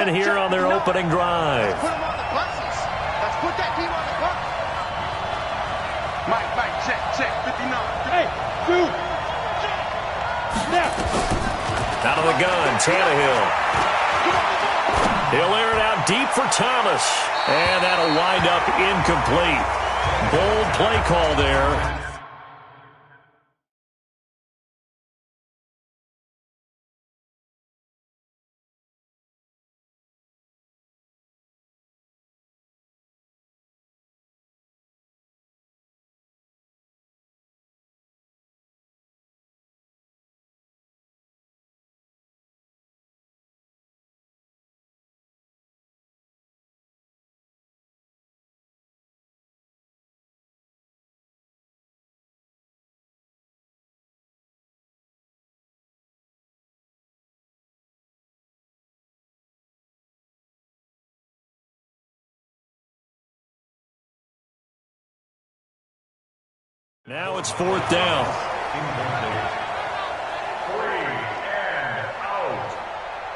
again here on their opening drive. Let's put them on the buses. Let's put that team on the bus. Mike, check, 59. Hey, dude. Snap. Out of the gun, Tannehill. He'll air it out deep for Thomas. And that'll wind up incomplete. Bold play call there. Now it's 4th down. 3 and out.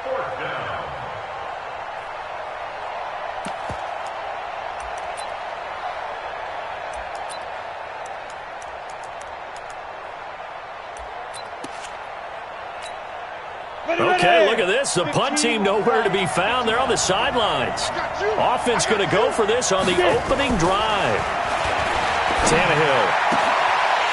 4th down. Okay, look at this. The punt team nowhere to be found. They're on the sidelines. Offense going to go for this on the opening drive. Tannehill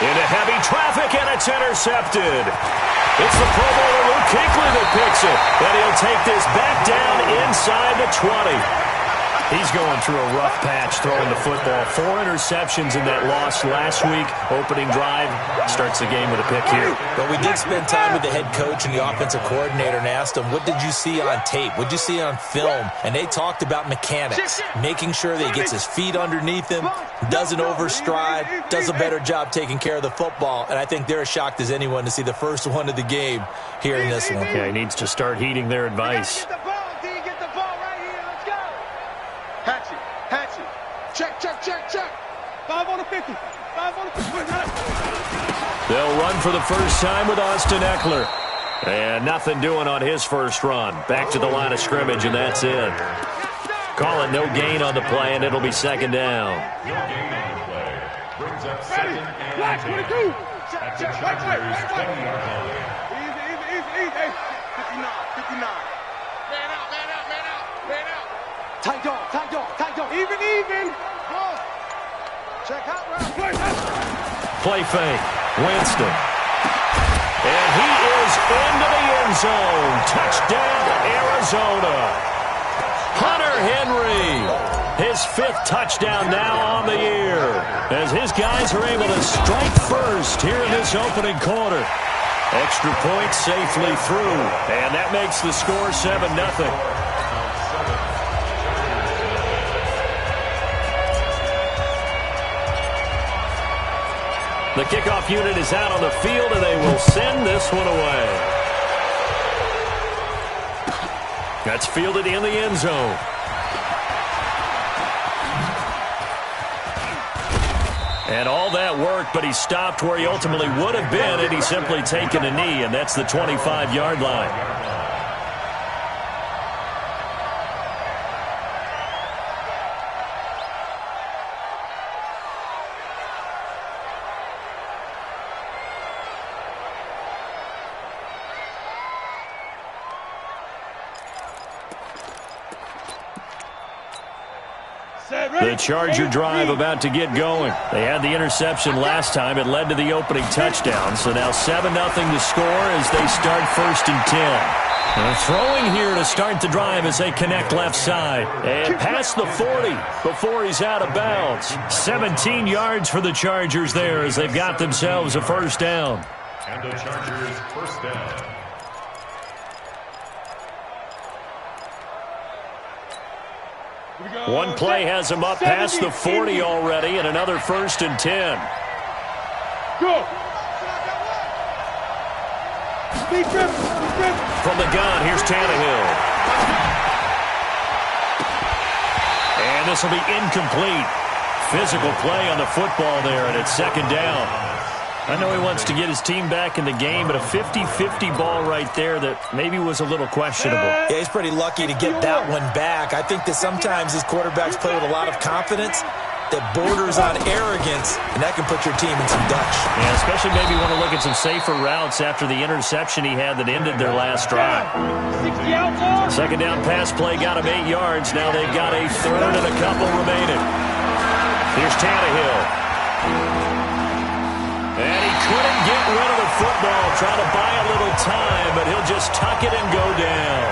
into heavy traffic, and it's intercepted. It's the Pro Bowler Luke Kuechly that picks it. And he'll take this back down inside the 20. He's going through a rough patch throwing the football. 4 interceptions in that loss last week. Opening drive starts the game with a pick here. But we did spend time with the head coach and the offensive coordinator and asked him, what did you see on tape? What did you see on film? And they talked about mechanics, making sure that he gets his feet underneath him, doesn't overstride, does a better job taking care of the football. And I think they're as shocked as anyone to see the first one of the game here in this one. Yeah, he needs to start heeding their advice. Check. 5 on the 50. 5 on the 50. They'll run for the first time with Austin Eckler. And nothing doing on his first run. Back to the line of scrimmage, and that's it. Call it no gain on the play, and it'll be 2nd down. No gain on the play. Brings up 2nd and 10. At the Chargers' 20-yard line. Easy. 59. Man out. Tight dog. Even. Check out, Play fake. Winston. And he is into the end zone. Touchdown, Arizona. Hunter Henry. His 5th touchdown now on the year. As his guys are able to strike first here in this opening quarter. Extra point safely through. And that makes the score 7-0. The kickoff unit is out on the field, and they will send this one away. That's fielded in the end zone. And all that work, but he stopped where he ultimately would have been had he simply taken a knee, and that's the 25-yard line. The Charger drive about to get going. They had the interception last time. It led to the opening touchdown. So now 7-0 to score as they start 1st and 10. And throwing here to start the drive as they connect left side. And past the 40 before he's out of bounds. 17 yards for the Chargers there as they've got themselves a 1st down. And the Chargers 1st down. One play has him up past the 40 already, and another 1st and 10. Go! From the gun, here's Tannehill. And this will be incomplete. Physical play on the football there, and it's 2nd down. I know he wants to get his team back in the game, but a 50-50 ball right there that maybe was a little questionable. Yeah, he's pretty lucky to get that one back. I think that sometimes these quarterbacks play with a lot of confidence that borders on arrogance, and that can put your team in some Dutch. Yeah, especially maybe want to look at some safer routes after the interception he had that ended their last drive. Second down pass play got him 8 yards. Now they've got a third and a couple remaining. Here's Tannehill. And he couldn't get rid of the football, trying to buy a little time, but he'll just tuck it and go down.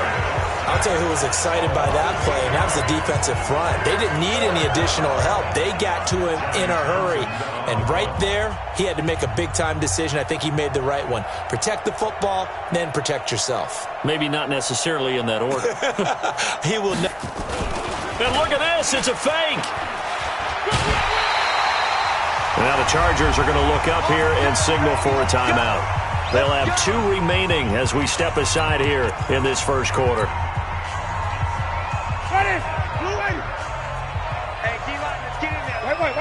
I'll tell you who was excited by that play, and that was the defensive front. They didn't need any additional help. They got to him in a hurry. And right there, he had to make a big-time decision. I think he made the right one. Protect the football, then protect yourself. Maybe not necessarily in that order. He will And look at this. It's a fake. Now the Chargers are going to look up here and signal for a timeout. They'll have 2 remaining as we step aside here in this first quarter. Ready? Blue lady. Hey, D-line, let's get in there. Wait.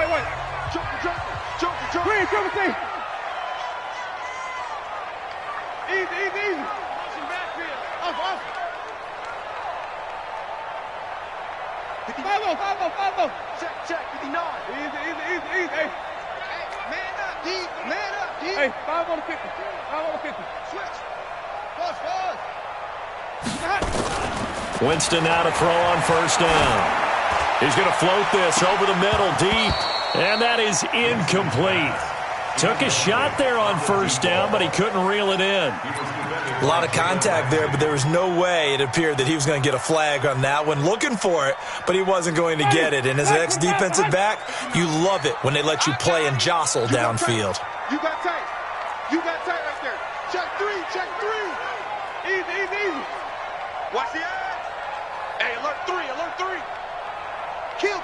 Joker. Green, triple T. Easy. Some backfield. Off. 5-0. Check, 59. Easy. Hey, Man up, D. hey, 5 on the 50. 5 on the 50. Switch. Pause. Winston now to throw on first down. He's going to float this over the middle deep, and that is incomplete. Took a shot there on first down, but he couldn't reel it in. A lot of contact there, but there was no way it appeared that he was going to get a flag on that one. Looking for it, but he wasn't going to get it. And as an ex-defensive back, you love it when they let you play and jostle downfield. You got tight right there. Check three. Easy. Watch the eyes. Hey, alert three. Kill.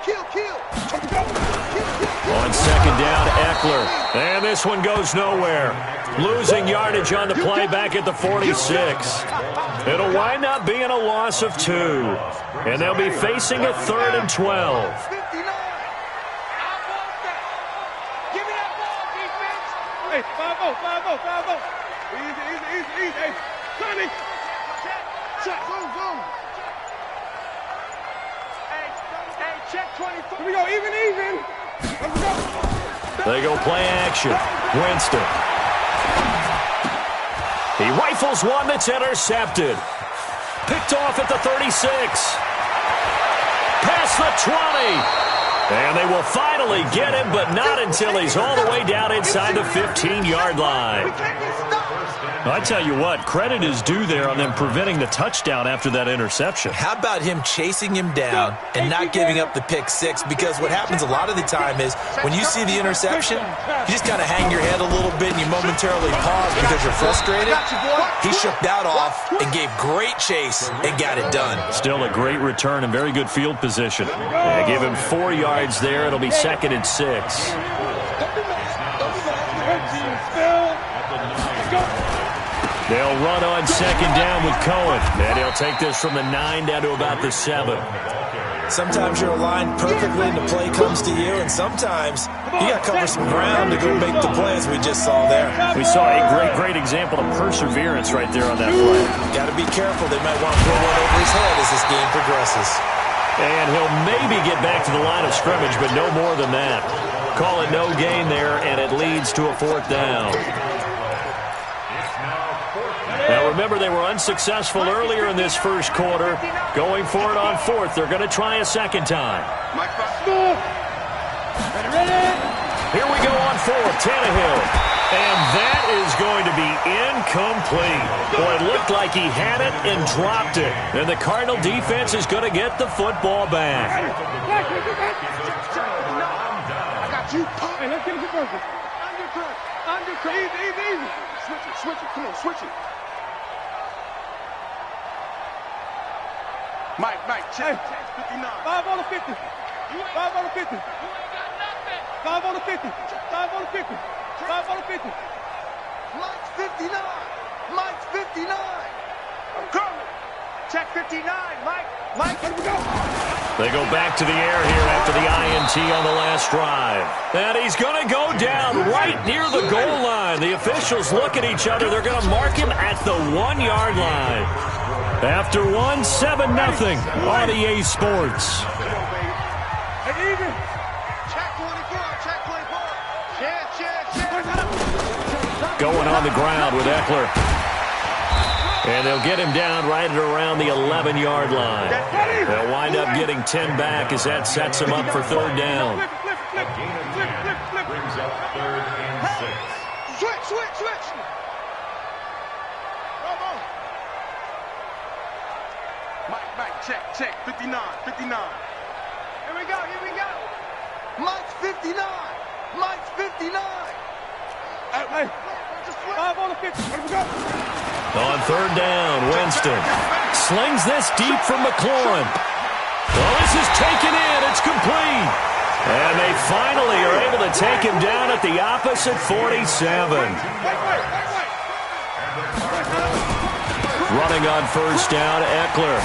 On second down, Eckler. And this one goes nowhere. Losing yardage on the play back at the 46. It'll wind up being a loss of 2. And they'll be facing a 3rd and 12. 59. Give me that ball, defense. Hey, 5-0. Easy. Hey, Sonny. Check. Boom. Hey, check 24. Here we go, even. Let's go. They go play action. Winston. He rifles one that's intercepted. Picked off at the 36. Past the 20. And they will finally get him, but not until he's all the way down inside the 15-yard line. I tell you what, credit is due there on them preventing the touchdown after that interception. How about him chasing him down and not giving up the pick 6? Because what happens a lot of the time is when you see the interception, you just kind of hang your head a little bit and you momentarily pause because you're frustrated. He shook that off and gave great chase and got it done. Still a great return and very good field position. They give him 4 yards there. It'll be 2nd and 6. They'll run on second down with Cohen. And he'll take this from the 9 down to about the 7. Sometimes you're aligned perfectly and the play comes to you, and sometimes you got to cover some ground to go make the play, as we just saw there. We saw a great example of perseverance right there on that play. Got to be careful. They might want to throw one over his head as this game progresses. And he'll maybe get back to the line of scrimmage, but no more than that. Call it no gain there, and it leads to a 4th down. Now, remember, they were unsuccessful earlier in this first quarter. Going for it on 4th. They're going to try a second time. Here we go on 4th. Tannehill. And that is going to be incomplete. Boy, it looked like he had it and dropped it. And the Cardinal defense is going to get the football back. I got you. Hey, let's get it to purpose. Undercut. Easy. Switch it. Come on, switch it. Mike, check. 59. 5 on the 50. 5 on the 50. 5 on the 50. 5 on the 50. 5 on the 50. Mike's 59. I'm coming. Check 59, Mike. Let me go. They go back to the air here after the INT on the last drive. And he's going to go down right near the goal line. The officials look at each other. They're going to mark him at the 1-yard line. After 7-0 on EA Sports. Going on the ground with Eckler. And they'll get him down right at around the 11-yard line. They'll wind up getting 10 back as that sets him up for third down. Brings up 3rd and 6. Switch. Mike, check. 59. Here we go. Mike's 59. Hey. 5 on the 50. Here we go. On third down, Winston slings this deep from McLaurin. Well, this is taken in. It's complete. And they finally are able to take him down at the opposite 47. Running on first down, Eckler.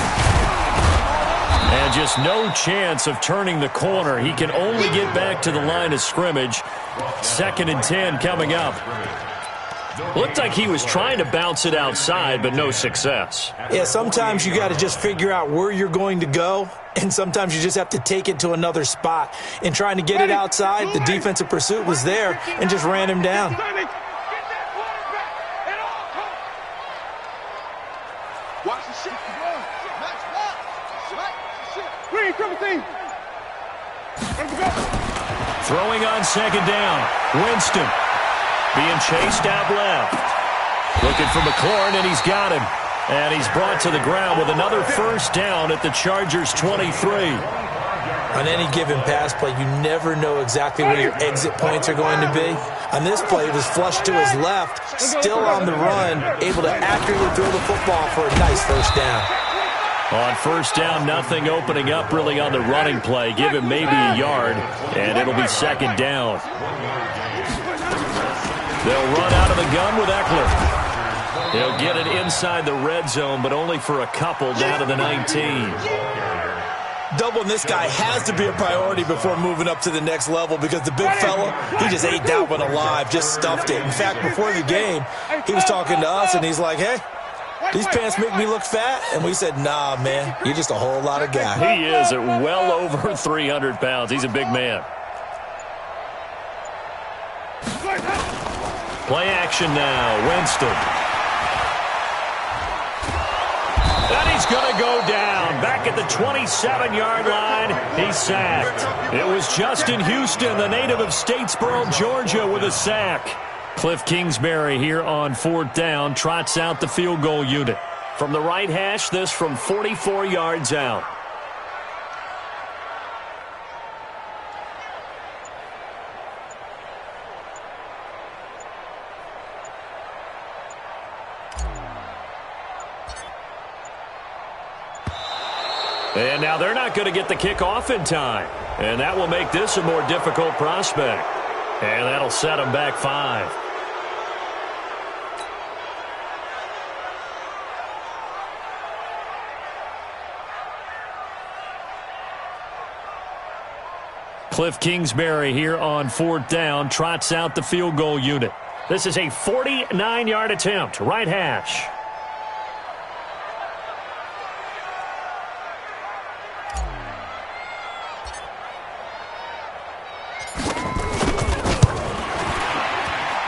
And just no chance of turning the corner. He can only get back to the line of scrimmage. 2nd and 10 coming up. Looked like he was trying to bounce it outside, but no success. Yeah, sometimes you got to just figure out where you're going to go, and sometimes you just have to take it to another spot. In trying to get it outside, the defensive pursuit was there and just ran him down. Watch the shit. Green, come team. Throwing on second down, Winston. Being chased out left. Looking for McLaurin, and he's got him. And he's brought to the ground with another first down at the Chargers' 23. On any given pass play, you never know exactly where your exit points are going to be. On this play, it was flushed to his left, still on the run, able to accurately throw the football for a nice first down. On first down, nothing opening up really on the running play. Give him maybe a yard, and it'll be second down. They'll run out of the gun with Eckler. He'll get it inside the red zone, but only for a couple down to the 19. Doubling this guy has to be a priority before moving up to the next level because the big fella, he just ate that one alive, just stuffed it. In fact, before the game, he was talking to us, and he's like, hey, these pants make me look fat. And we said, nah, man, you're just a whole lot of guy. He is at well over 300 pounds. He's a big man. Play action now, Winston. And he's going to go down. Back at the 27-yard line, he's sacked. It was Justin Houston, the native of Statesboro, Georgia, with a sack. Cliff Kingsbury here on fourth down, trots out the field goal unit. From the right hash, this from 44 yards out. And now they're not going to get the kickoff in time. And that will make this a more difficult prospect. And that'll set them back 5. Cliff Kingsbury here on fourth down, trots out the field goal unit. This is a 49-yard attempt, right hash.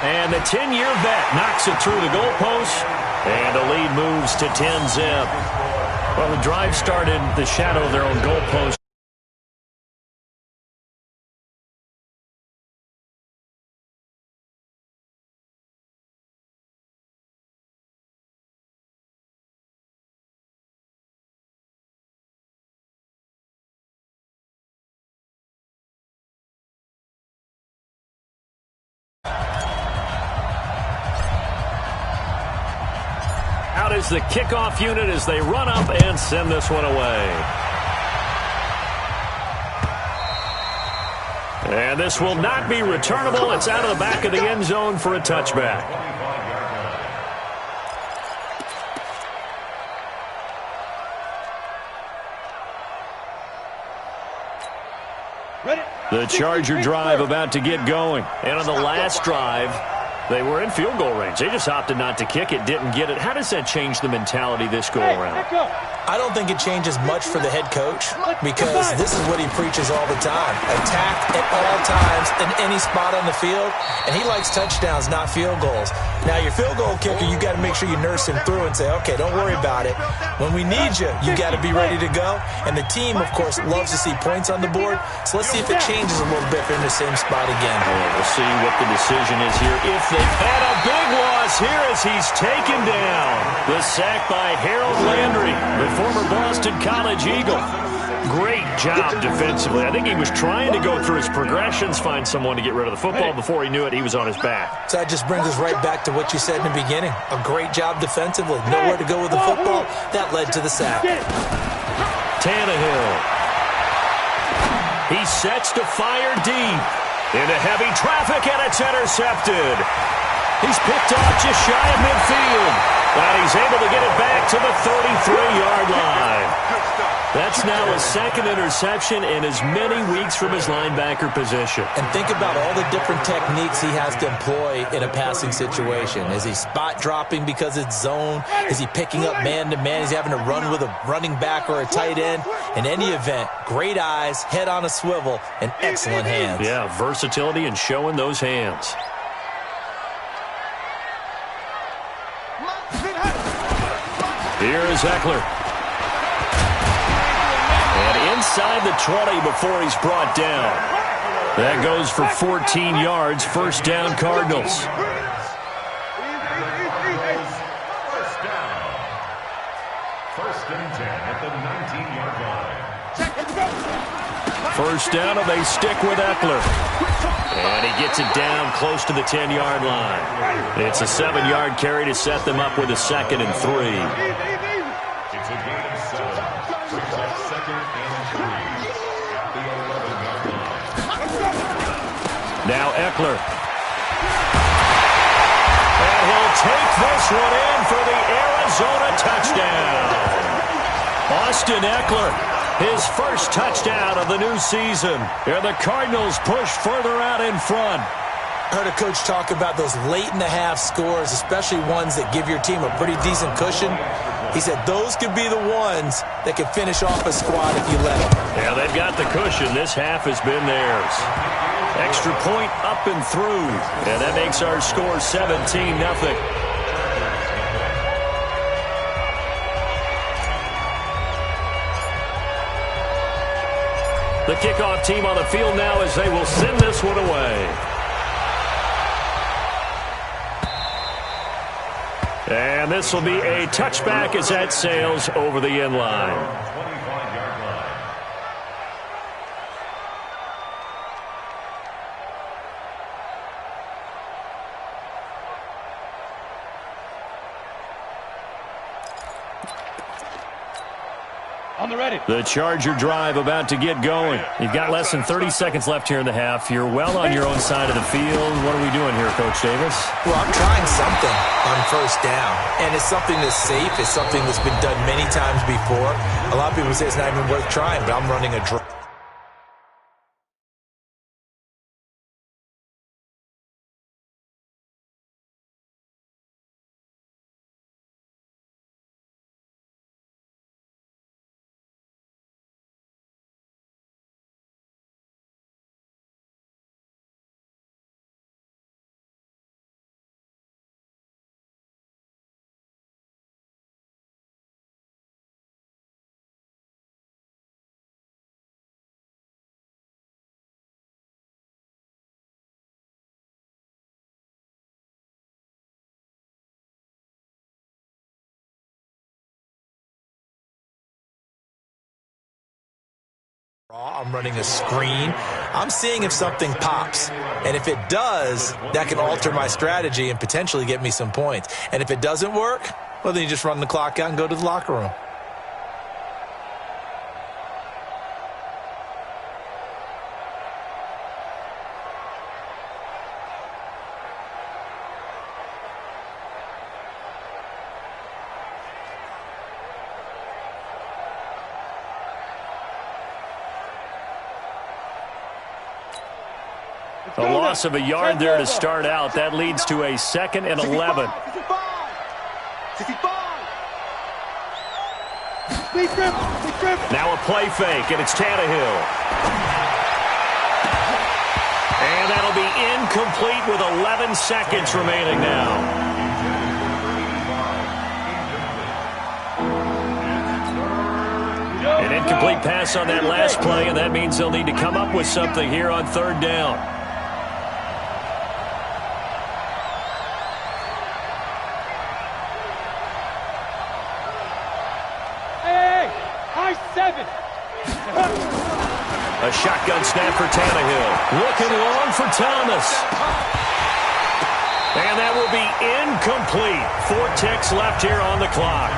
And the 10-year vet knocks it through the goalpost, and the lead moves to 10-zip. Well, the drive started in the shadow of their own goalpost. Out is the kickoff unit as they run up and send this one away. And this will not be returnable. It's out of the back of the end zone for a touchback. The Charger drive about to get going. And on the last drive, they were in field goal range. They just opted not to kick it, didn't get it. How does that change the mentality this go-around? I don't think it changes much for the head coach because this is what he preaches all the time. Attack at all times in any spot on the field, and he likes touchdowns, not field goals. Now, your field goal kicker, you got to make sure you nurse him through and say, okay, don't worry about it. When we need you, you got to be ready to go. And the team, of course, loves to see points on the board. So let's see if it changes a little bit if they're in the same spot again. We'll see what the decision is here. If they've had a big loss here as he's taken down. The sack by Harold Landry, the former Boston College Eagle. Great job defensively. I think he was trying to go through his progressions, find someone to get rid of the football. Before he knew it, he was on his back. So that just brings us right back to what you said in the beginning. A great job defensively. Nowhere to go with the football. That led to the sack. Tannehill. He sets to fire deep. Into heavy traffic, and it's intercepted. He's picked off just shy of midfield. And he's able to get it back to the 33-yard line. That's now his second interception in as many weeks from his linebacker position. And think about all the different techniques he has to employ in a passing situation. Is he spot dropping because it's zone? Is he picking up man-to-man? Is he having to run with a running back or a tight end? In any event, great eyes, head on a swivel, and excellent hands. Yeah, versatility and showing those hands. Here is Eckler. And inside the 20 before he's brought down. That goes for 14 yards. First down, Cardinals. First and 10 at the 19-yard line. First down, and they stick with Eckler. And he gets it down close to the 10-yard line. It's a 7-yard carry to set them up with a 2nd and 3. It's a gain of 7. Brings up 2nd and 3 at the 11-yard line. Now Eckler. And he'll take this one in for the Arizona touchdown. Austin Eckler. His first touchdown of the new season. And the Cardinals push further out in front. I heard a coach talk about those late-in-the-half scores, especially ones that give your team a pretty decent cushion. He said those could be the ones that could finish off a squad if you let them. Yeah, they've got the cushion. This half has been theirs. Extra point up and through. And that makes our score 17-0. The kickoff team on the field now as they will send this one away. And this will be a touchback as that sails over the end line. 25-yard line. On the ready. The Charger drive about to get going. You've got less than 30 seconds left here in the half. You're well on your own side of the field. What are we doing here, Coach Davis? Well, I'm trying something on first down, and it's something that's safe. It's something that's been done many times before. A lot of people say it's not even worth trying, but I'm running a drive. I'm running a screen. I'm seeing if something pops. And if it does, that can alter my strategy and potentially get me some points. And if it doesn't work, well, then you just run the clock out and go to the locker room. A loss of a yard there to start out. That leads to a 2nd and 11. 65. Now a play fake, and it's Tannehill. And that'll be incomplete with 11 seconds remaining now. An incomplete pass on that last play, and that means they'll need to come up with something here on 3rd down. A shotgun snap for Tannehill. Looking long for Thomas. And that will be incomplete. 4 ticks left here on the clock.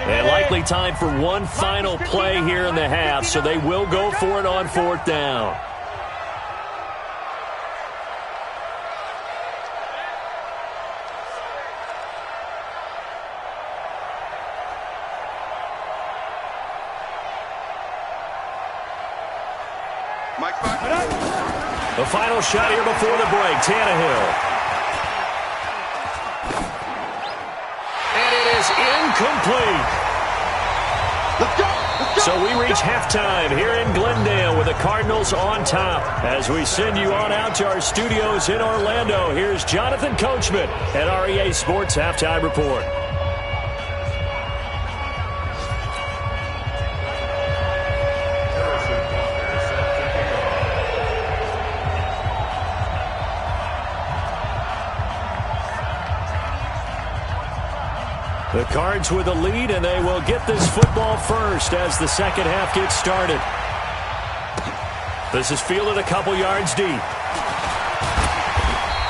And likely time for one final play here in the half, so they will go for it on 4th down. The final shot here before the break, Tannehill. And it is incomplete. So we reach halftime here in Glendale with the Cardinals on top. As we send you on out to our studios in Orlando, here's Jonathan Coachman at REA Sports Halftime Report. The Cards with a lead, and they will get this football first as the second half gets started. This is fielded a couple yards deep.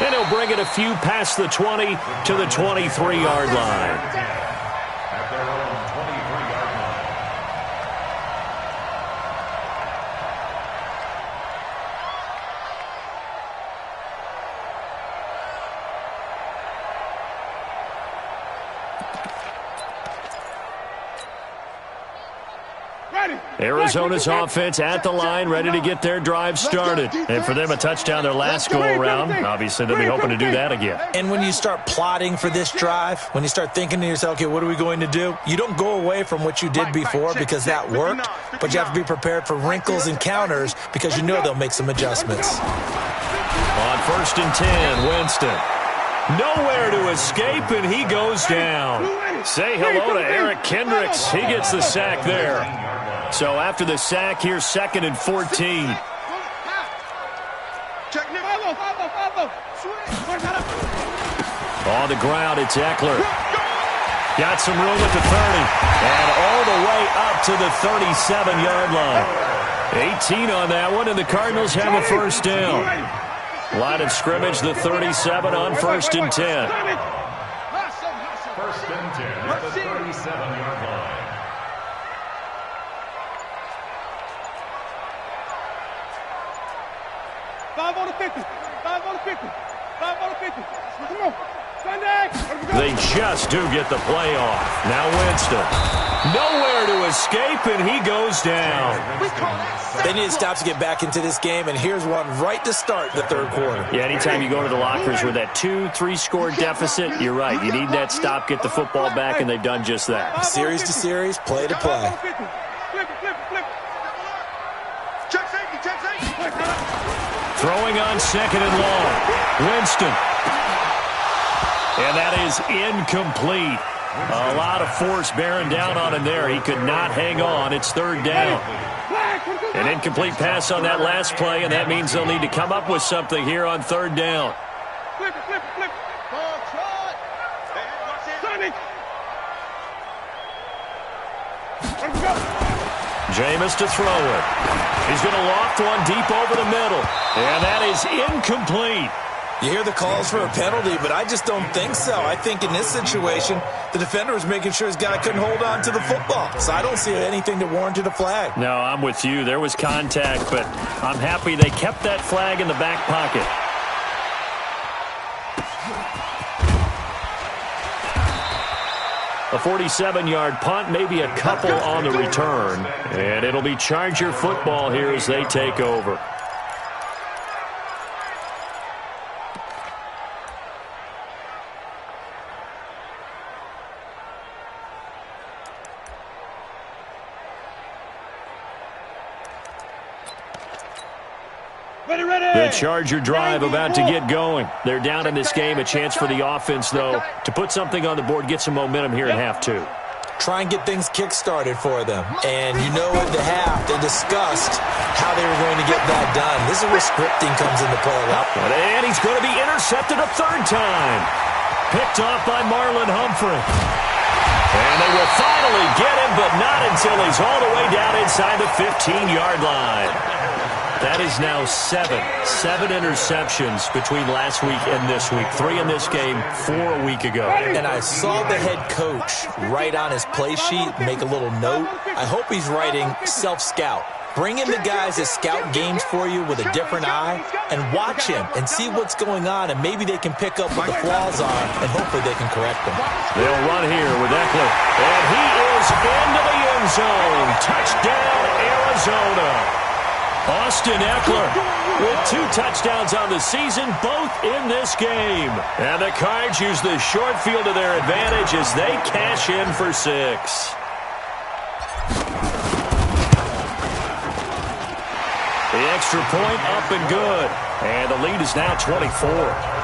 And he'll bring it a few past the 20 to the 23-yard line. At their own 23-yard line. Arizona's offense at the line, ready to get their drive started. And for them, a touchdown their last go-around. Obviously, they'll be hoping to do that again. And when you start plotting for this drive, when you start thinking to yourself, okay, what are we going to do? You don't go away from what you did before because that worked, but you have to be prepared for wrinkles and counters because you know they'll make some adjustments. On 1st and 10, Winston. Nowhere to escape, and he goes down. Say hello to Eric Kendricks. He gets the sack there. So after the sack, here's 2nd and 14. On the ground, it's Eckler. Got some room at the 30. And all the way up to the 37-yard line. 18 on that one, and the Cardinals have a first down. Line of scrimmage, the 37 on 1st and 10. 1st and 10 at the 37-yard line. Five on the 50. 5 on the 50. 5 on the 50. Come on. They just do get the play off. Now Winston. Nowhere to escape, and he goes down. They need to stop to get back into this game, and here's one right to start the 3rd quarter. Yeah, anytime you go to the lockers with that 2-3 score deficit, you're right. You need that stop, get the football back, and they've done just that. Series to series, play to play. Throwing on 2nd and long. Winston. And that is incomplete. A lot of force bearing down on him there. He could not hang on. It's 3rd down. An incomplete pass on that last play, and that means they'll need to come up with something here on 3rd down. Flip it, flip it, flip it. Jameis to throw it. He's going to loft one deep over the middle. And that is incomplete. You hear the calls for a penalty, but I just don't think so. I think in this situation, the defender was making sure his guy couldn't hold on to the football. So I don't see anything that warranted a flag. No, I'm with you. There was contact, but I'm happy they kept that flag in the back pocket. A 47-yard punt, maybe a couple on the return. And it'll be Charger football here as they take over. The Charger drive about to get going. They're down in this game. A chance for the offense, though, to put something on the board, get some momentum here in half two. Try and get things kick-started for them. And you know at the half, they discussed how they were going to get that done. This is where scripting comes into play. And he's going to be intercepted a third time. Picked off by Marlon Humphrey. And they will finally get him, but not until he's all the way down inside the 15-yard line. That is now seven interceptions between last week and this week. 3 in this game, 4 a week ago. And I saw the head coach write on his play sheet, make a little note. I hope he's writing self-scout. Bring in the guys that scout games for you with a different eye and watch him and see what's going on, and maybe they can pick up what the flaws are, and hopefully they can correct them. They'll run here with Eckler. And he is into the end zone. Touchdown, Arizona. Austin Eckler with 2 touchdowns on the season, both in this game. And the Cards use the short field to their advantage as they cash in for 6. The extra point up and good. And the lead is now 24.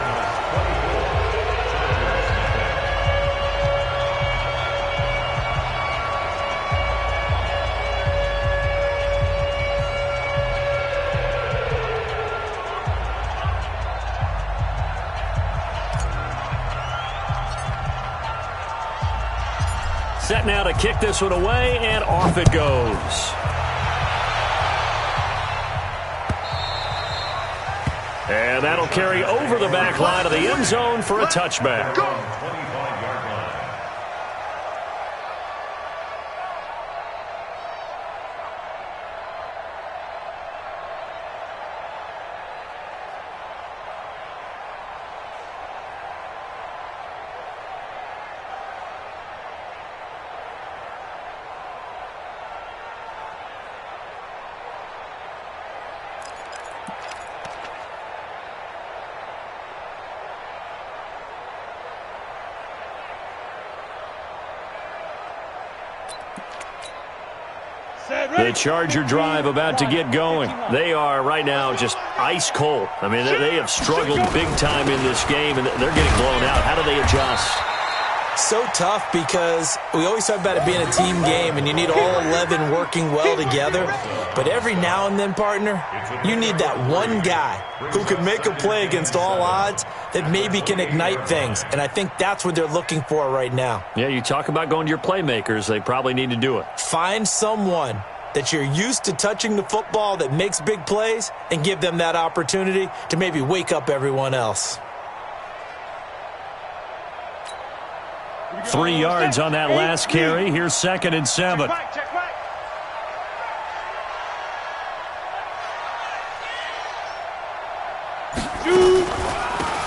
Set now to kick this one away, and off it goes. And that'll carry over the back line of the end zone for a touchback. The Charger drive about to get going. They are right now just ice cold. I mean, they have struggled big time in this game, and they're getting blown out. How do they adjust? So tough because we always talk about it being a team game, and you need all 11 working well together. But every now and then, partner, you need that one guy who can make a play against all odds that maybe can ignite things. And I think that's what they're looking for right now. Yeah, you talk about going to your playmakers. They probably need to do it. Find someone that you're used to touching the football that makes big plays and give them that opportunity to maybe wake up everyone else. 3 yards on that last carry. Here's 2nd and 7.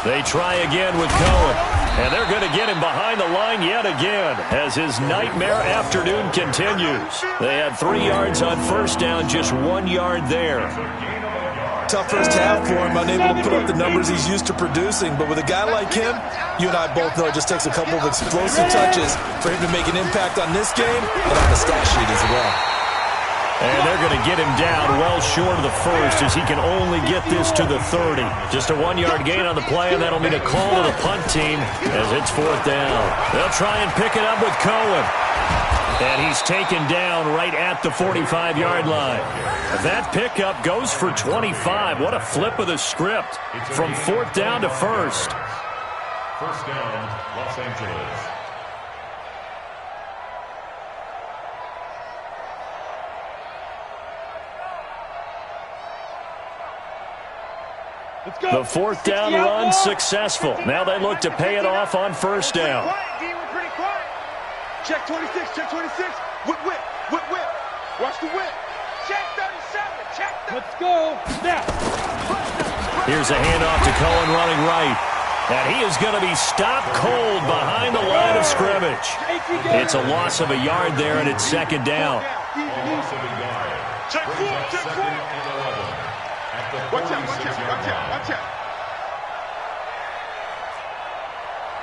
They try again with Cohen. And they're going to get him behind the line yet again as his nightmare afternoon continues. They had 3 yards on first down, just 1 yard there. Tough first half for him, unable to put up the numbers he's used to producing. But with a guy like him, you and I both know it just takes a couple of explosive touches for him to make an impact on this game and on the stat sheet as well. And they're going to get him down well short of the first as he can only get this to the 30. Just a 1 yard gain on the play, and that'll mean a call to the punt team as it's 4th down. They'll try and pick it up with Cohen. And he's taken down right at the 45-yard line. That pickup goes for 25. What a flip of the script from 4th down to 1st. First down, Los Angeles. The 4th down run successful. Now they look to pay it off on 1st down. Check 26, check 26. Whip, whip, whip, whip. Watch the whip. Check 37, check 37. Let's go. Snap. Here's a handoff to Cohen running right. And he is going to be stopped cold behind the line of scrimmage. It's a loss of a yard there, and it's second down. Check four, check four. Watch out, watch out, watch out, watch out.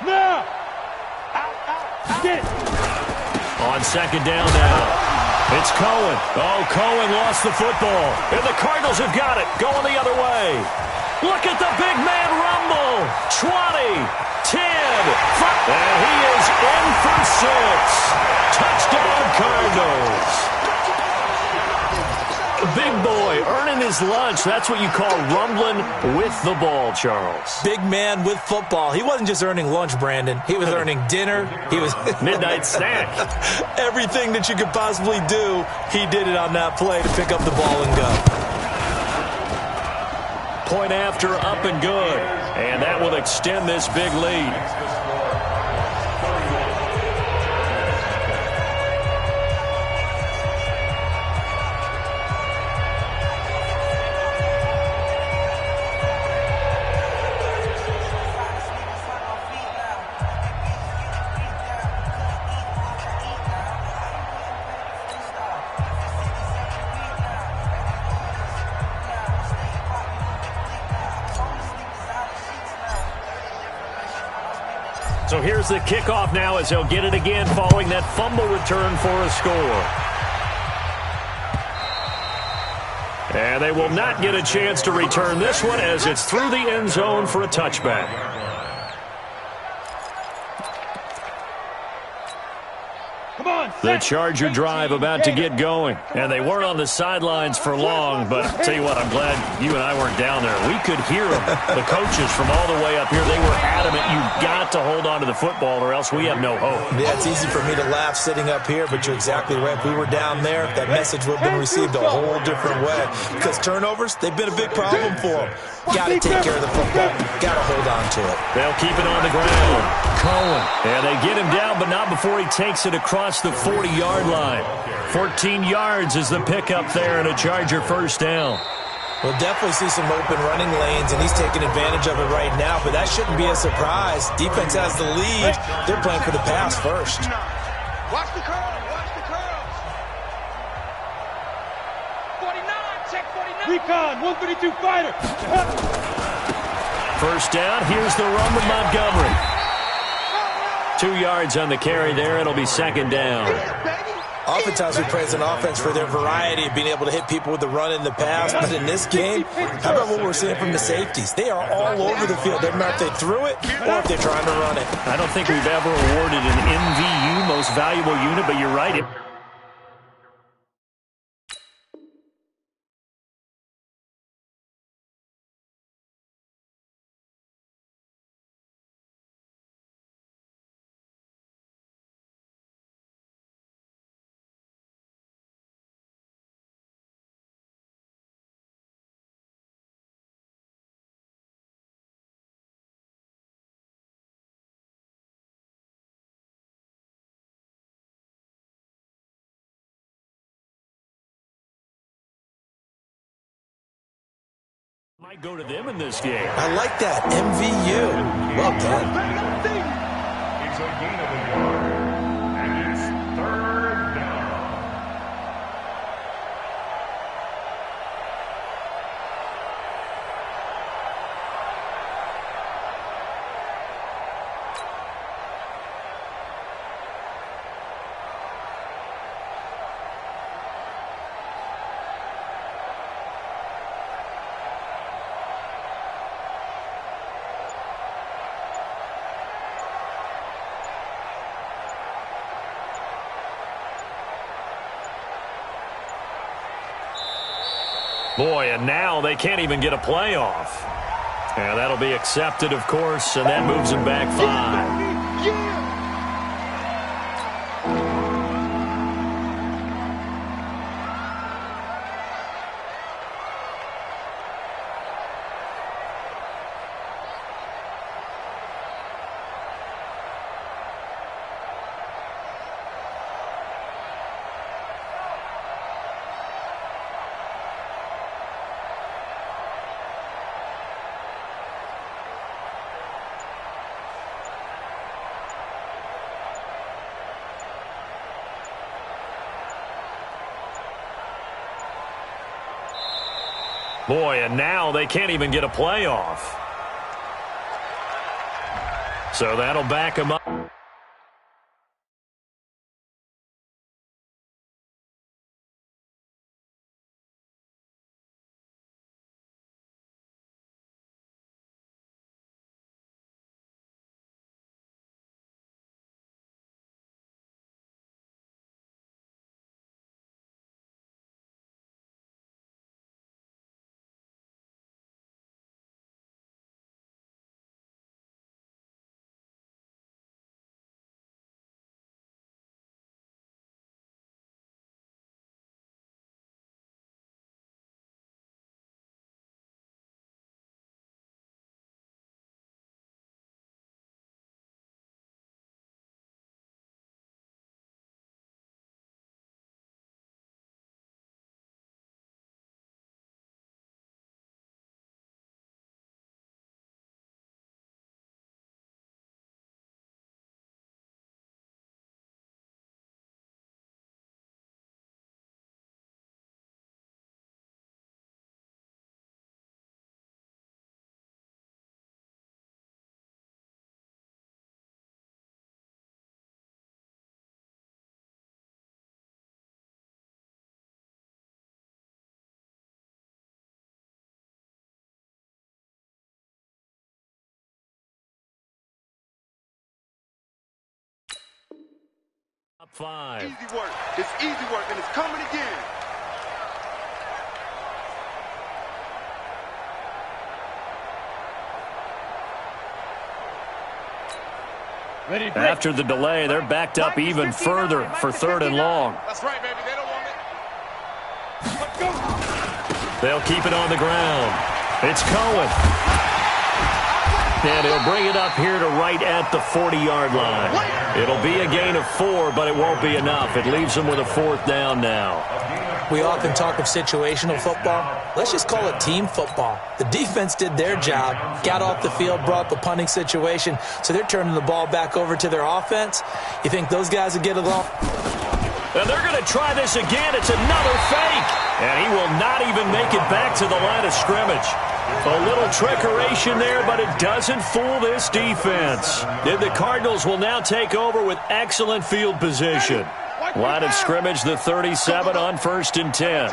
Now! Get it! On second down now. It's Cohen. Oh, Cohen lost the football. And the Cardinals have got it. Going the other way. Look at the big man rumble. 20, 10, 5. And he is in for 6. Touchdown, Cardinals. Big boy earning his lunch. That's what you call rumbling with the ball, Charles. Big man with football. He wasn't just earning lunch, Brandon. He was earning dinner. He was midnight snack. Everything that you could possibly do, he did it on that play to pick up the ball and go. Point after, up and good. And that will extend this big lead. So here's the kickoff now as they'll get it again following that fumble return for a score. And they will not get a chance to return this one as it's through the end zone for a touchback. The Charger drive about to get going. And they weren't on the sidelines for long, but I'll tell you what, I'm glad you and I weren't down there. We could hear them. The coaches from all the way up here, they were adamant. You've got to hold on to the football or else we have no hope. Yeah, it's easy for me to laugh sitting up here, but you're exactly right. If we were down there, that message would have been received a whole different way. Because turnovers, they've been a big problem for them. Got to take care of the football. Got to hold on to it. They'll keep it on the ground. Cohen. And they get him down, but not before he takes it across the 40-yard line. 14 yards is the pickup there and a Charger first down. We'll definitely see some open running lanes, and he's taking advantage of it right now, but that shouldn't be a surprise. Defense has the lead. They're playing for the pass first. Watch the curl, watch the curls. 49, check 49. Recon, 132 fighter. First down, here's the run with Montgomery. 2 yards on the carry there. It'll be second down. Oftentimes we praise an offense for their variety of being able to hit people with the run and the pass, but in this game, how about what we're seeing from the safeties? They are all over the field. Doesn't matter if they threw it or if they're trying to run it. I don't think we've ever awarded an MVU, most valuable unit, but you're right. Might go to them in this game. I like that. MVU. Well done. It's a gain of a yard, and it's third down. Boy, and now they can't even get a playoff. And that'll be accepted, of course, and that moves them back 5. Boy, and now they can't even get a playoff. So that'll back them up. Up 5. Easy work. It's easy work, and it's coming again. Ready, After the delay, they're backed up even further for 3rd and long. That's right, baby. They don't want it. Let's go. They'll keep it on the ground. It's Cohen. And he'll bring it up here to right at the 40-yard line. It'll be a gain of 4, but it won't be enough. It leaves them with a 4th down now. We often talk of situational football. Let's just call it team football. The defense did their job, got off the field, brought up a punting situation, so they're turning the ball back over to their offense. You think those guys will get along? And they're going to try this again. It's another fake. And he will not even make it back to the line of scrimmage. A little trickeration there, but it doesn't fool this defense. And the Cardinals will now take over with excellent field position. Line of scrimmage, the 37 on 1st and 10.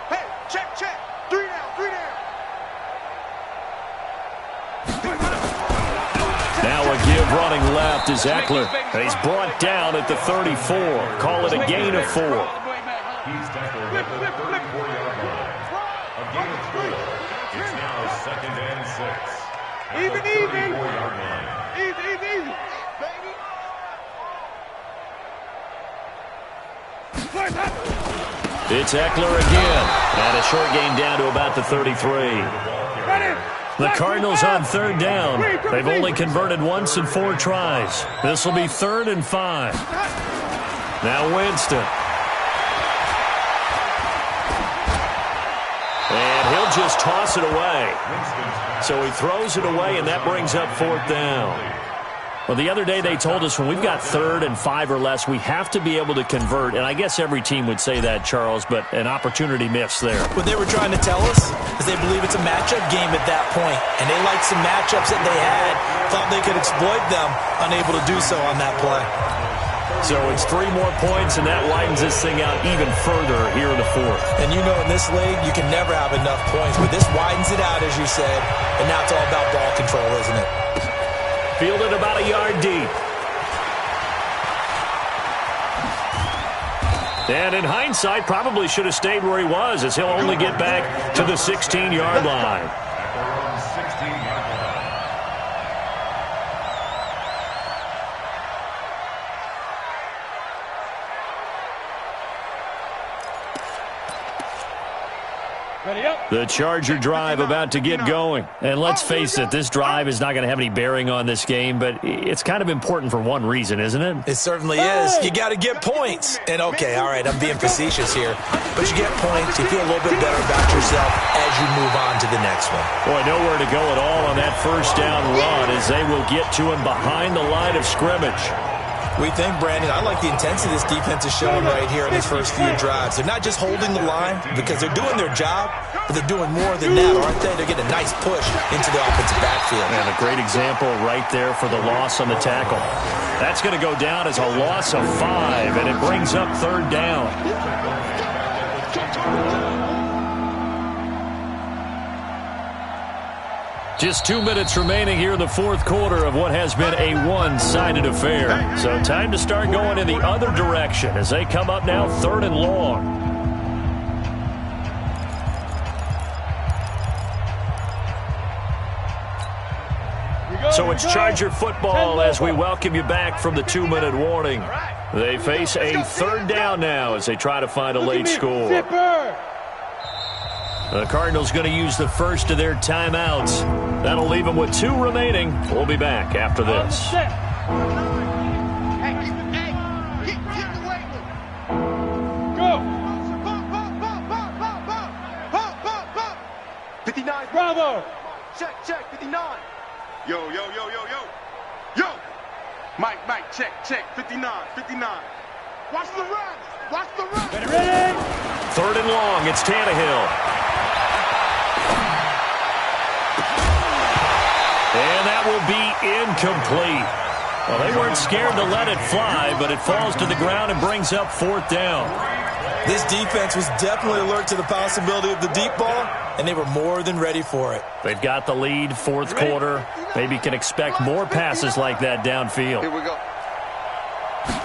Hey, check. 3 down. Now a give running left is Eckler. He's brought down at the 34. Call it a gain of 4. He's tackled at the 34-yard line. A gain of 4. It's now 2nd and 6. At the 34-yard line. Easy. It's Eckler again. And a short gain down to about the 33. The Cardinals on 3rd down. They've only converted once in 4 tries. This will be 3rd and 5. Now Winston. And he'll just toss it away. So he throws it away, and that brings up 4th down. Well, the other day they told us when we've got 3rd and 5 or less, we have to be able to convert. And I guess every team would say that, Charles, but an opportunity missed there. What they were trying to tell us is they believe it's a matchup game at that point, and they liked some matchups that they had, thought they could exploit them, unable to do so on that play. So it's 3 more points, and that widens this thing out even further here in the 4th. And you know in this league, you can never have enough points, but this widens it out, as you said, and now it's all about ball control, isn't it? Fielded about a yard deep. And in hindsight, probably should have stayed where he was, as he'll only get back to the 16-yard line. The Charger drive about to get going. And let's face it, this drive is not going to have any bearing on this game, but it's kind of important for one reason, isn't it? It certainly is. You got to get points. And, okay, all right, I'm being facetious here, but you get points, you feel a little bit better about yourself as you move on to the next one. Boy, nowhere to go at all on that 1st down run as they will get to him behind the line of scrimmage. We think, Brandon, I like the intensity this defense is showing right here in these first few drives. They're not just holding the line because they're doing their job, but they're doing more than that, aren't they? They're getting a nice push into the offensive backfield. And a great example right there for the loss on the tackle. That's going to go down as a loss of 5, and it brings up 3rd down. Just 2 minutes remaining here in the 4th quarter of what has been a one-sided affair. So time to start going in the other direction as they come up now 3rd and long. So it's Charger football as we welcome you back from the 2-minute warning. They face a 3rd down now as they try to find a late score. The Cardinals going to use the first of their timeouts. That'll leave them with 2 remaining. We'll be back after this. Go. 59. Bravo. Check, 59. Yo. Mike, check, 59. Watch the run. Ready? 3rd and long, it's Tannehill. And that will be incomplete. Well, they weren't scared to let it fly, but it falls to the ground and brings up 4th down. This defense was definitely alert to the possibility of the deep ball, and they were more than ready for it. They've got the lead, 4th quarter. Maybe can expect more passes like that downfield. Here we go.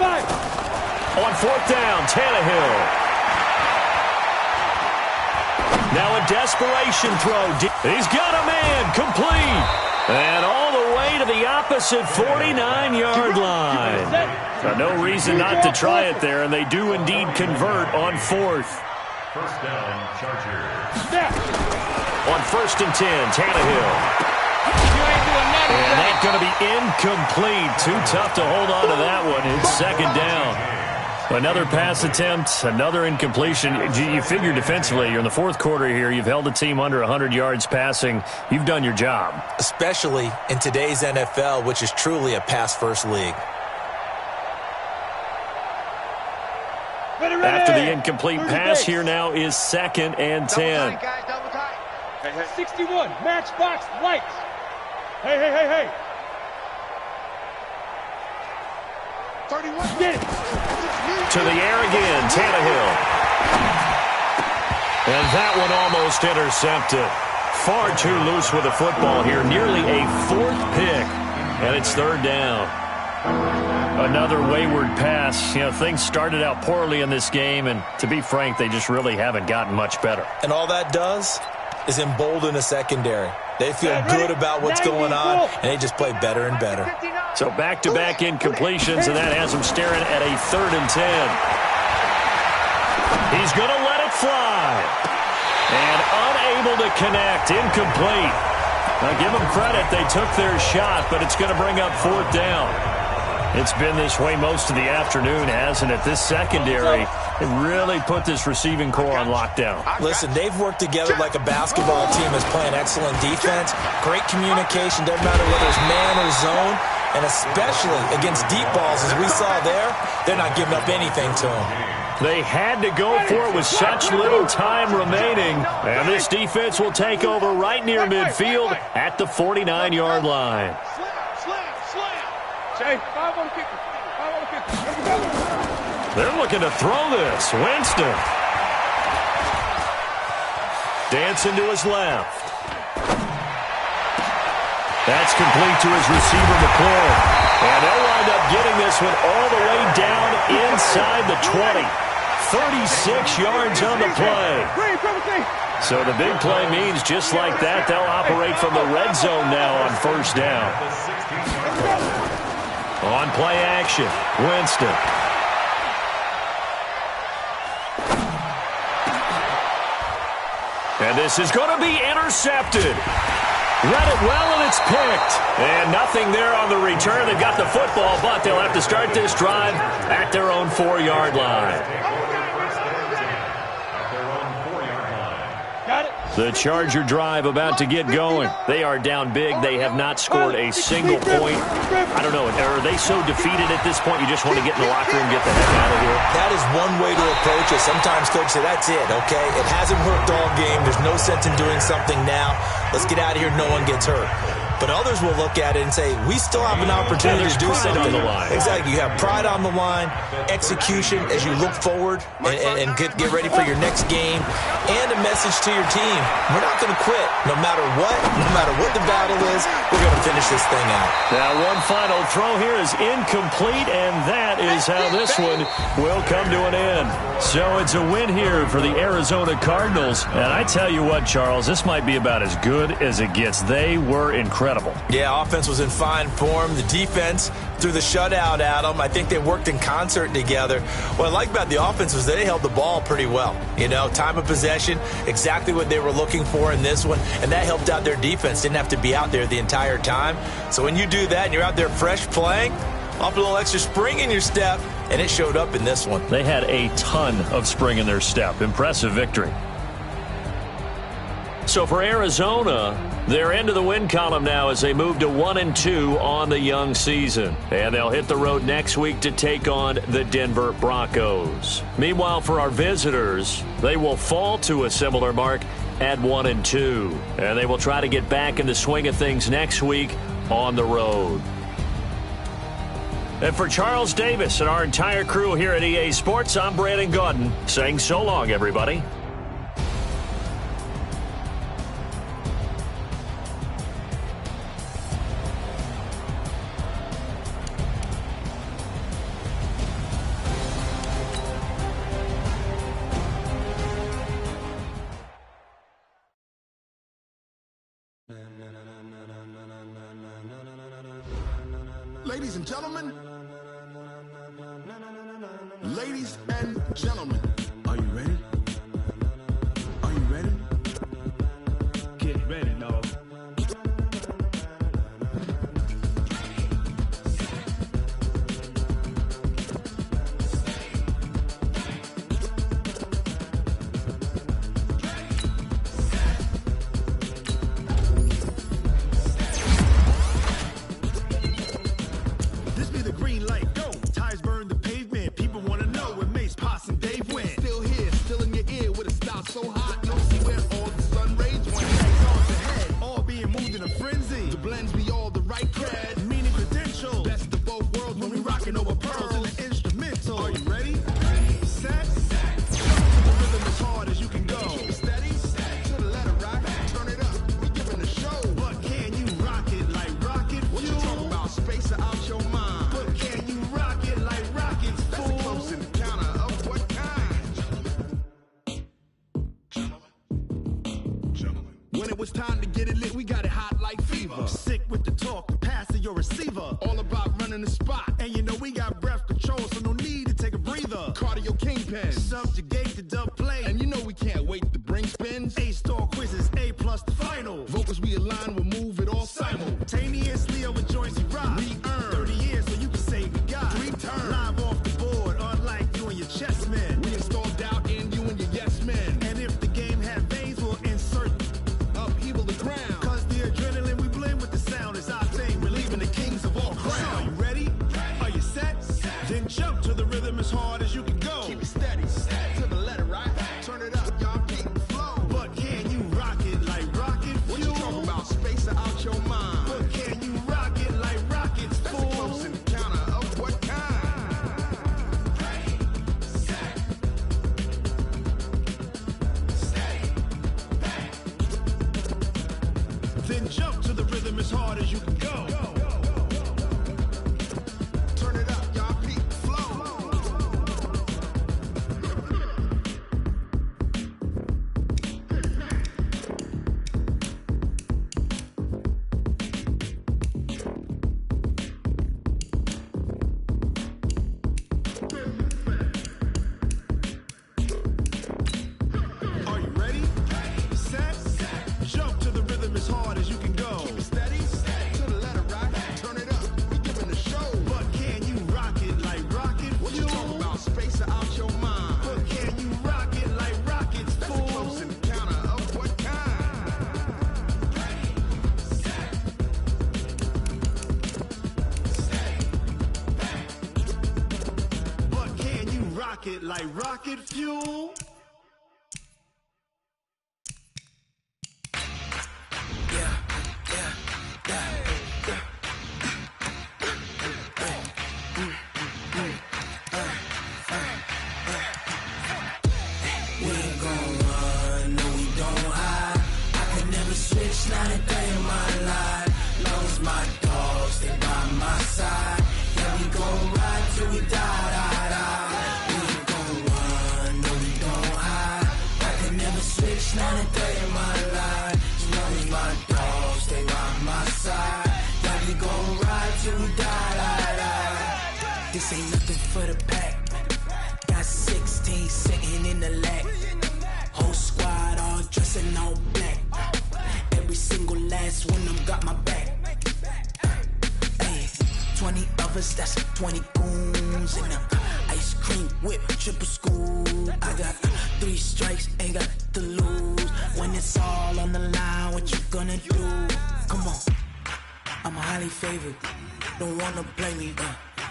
5. On 4th down, Tannehill. Now a desperation throw. He's got a man, complete. And all the way to the opposite 49-yard line. No reason not to try it there, and they do indeed convert on 4th. 1st down, Chargers. On 1st and 10, Tannehill. And that's going to be incomplete. Too tough to hold on to that one. It's 2nd down. Another pass attempt, another incompletion. You figure defensively, you're in the 4th quarter here. You've held a team under 100 yards passing. You've done your job. Especially in today's NFL, which is truly a pass-first league. After the incomplete pass, here now is 2nd and 10. 61, matchbox lights. Hey. 31. Get it. To the air again, Tannehill. And that one almost intercepted. Far too loose with the football here. Nearly a 4th pick. And it's 3rd down. Another wayward pass. You know, things started out poorly in this game, and to be frank, they just really haven't gotten much better. And all that does is embolden a secondary. They feel good about what's going on, and they just play better and better. So back-to-back incompletions, and that has him staring at a 3rd and 10. He's going to let it fly. And unable to connect. Incomplete. Now, give them credit. They took their shot, but it's going to bring up 4th down. It's been this way most of the afternoon, hasn't it? This secondary really put this receiving core on lockdown. Listen, they've worked together like a basketball team that's playing excellent defense. Great communication, doesn't matter whether it's man or zone. And especially against deep balls, as we saw there, they're not giving up anything to them. They had to go for it with such little time remaining. And this defense will take over right near midfield at the 49-yard line. Jay, 5 on the kicker. 5 on the kicker. They're looking to throw this. Winston. Dancing to his left. That's complete to his receiver, McLaurin. And they'll wind up getting this one all the way down inside the 20. 36 yards on the play. So the big play means just like that, they'll operate from the red zone now on 1st down. On play action, Winston. And this is going to be intercepted. Read it well, and it's picked. And nothing there on the return. They've got the football, but they'll have to start this drive at their own 4-yard line. Got it. The Charger drive about to get going. They are down big. They have not scored a single point. I don't know. Are they so defeated at this point you just want to get in the locker room and get the heck out of here? That is one way to approach it. Sometimes coaches say, that's it, okay? It hasn't worked all game. There's no sense in doing something now. Let's get out of here. No one gets hurt. But others will look at it and say, we still have an opportunity to do something. On the line. Exactly. You have pride on the line, execution as you look forward and get ready for your next game, and a message to your team. We're not going to quit. No matter what the battle is, we're going to finish this thing out. Now, one final throw here is incomplete, and that is how this one will come to an end. So it's a win here for the Arizona Cardinals. And I tell you what, Charles, this might be about as good as it gets. They were incredible. Yeah, offense was in fine form. The defense threw the shutout at them. I think they worked in concert together. What I like about the offense was they held the ball pretty well. You know, time of possession, exactly what they were looking for in this one, and that helped out their defense. Didn't have to be out there the entire time. So when you do that and you're out there fresh playing, off a little extra spring in your step, and it showed up in this one. They had a ton of spring in their step. Impressive victory. So for Arizona, they're into the win column now as they move to 1-2 on the young season. And they'll hit the road next week to take on the Denver Broncos. Meanwhile, for our visitors, they will fall to a similar mark at 1-2. And they will try to get back in the swing of things next week on the road. And for Charles Davis and our entire crew here at EA Sports, I'm Brandon Gaudin saying so long, everybody. Ladies and gentlemen, are you ready? Are you ready? Get ready, dog. This be the green light, go. Tires burn the pavement. People want to know where Mace, Poss, and Dave went. Still here, still in your ear with a style so hot. No see where all the sun rays went. Legs on the head, all being moved in a frenzy. The blends be all the right cred, meaning credentials. Best of both worlds when we rocking over pearls in the instrumental. Are you ready? Set. The rhythm as hard as you can go. Steady, to the letter, right? Turn it up, we giving the show. But can you rock it like rocket fuel? What you talking about? Space out your mind. But can you rock it like rockets, fool? That's a close encounter of what kind? Gentlemen. When it was time to get it lit, we got it hot like fever. Sick with the talk, the pass to your receiver. All about running the spot. And you know we got breath control, so no need to take a breather. Cardio kingpin, subjugate the dub play. And you know we can't wait to bring spins. A-star quizzes, A+ the final. Vocals we align, we'll move it all simultaneously over joints we rock. We earn 30 years so you can say we got 3 turns. Live off the board, unlike you and your chess men. We installed doubt in you and your yes men. And if the game had veins, we'll insert upheaval the ground. Cause the adrenaline we blend with the sound is our thing. Relieving the kings of all crowns. So are you ready? Are you set? Then jump to the rhythm as hard as you can go. Keep it steady, to the letter, right? Turn it up, y'all keep the flow. But can you rock it like rocket fuel? What you talking about? Space out your mind. But can you rock it like rocket like rocket fuel. Not a day in my life. Long as my dogs, they by my side. Yeah, we gon' ride till we die, die, die. We ain't gon' run, no, we don't hide. I can never switch, not a day in my life. As long as my dogs, they by my side. Yeah, we gon' ride till we die, die, die. This ain't nothing for the pack. Got 16 sitting in the lap. Whole squad all dressing all black. Every single last one of them got my back. Hey, 20 of us, that's 20 goons in them. Ice cream whip, triple school. I got 3 strikes, ain't got to lose. When it's all on the line, what you gonna do? Come on, I'm highly favored. Don't wanna play me,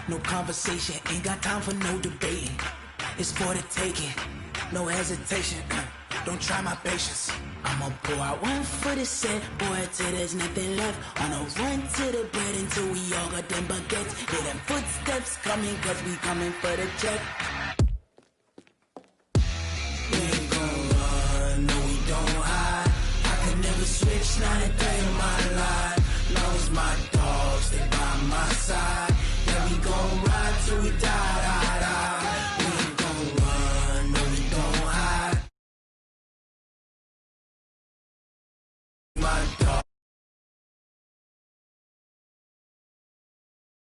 no conversation. Ain't got time for no debating. It's for the taking, no hesitation. Don't try my patience. I'ma pour out one for the set, boy, till there's nothing left. On a run to the bread until we all got them baguettes. Hear them footsteps coming, cause we coming for the check.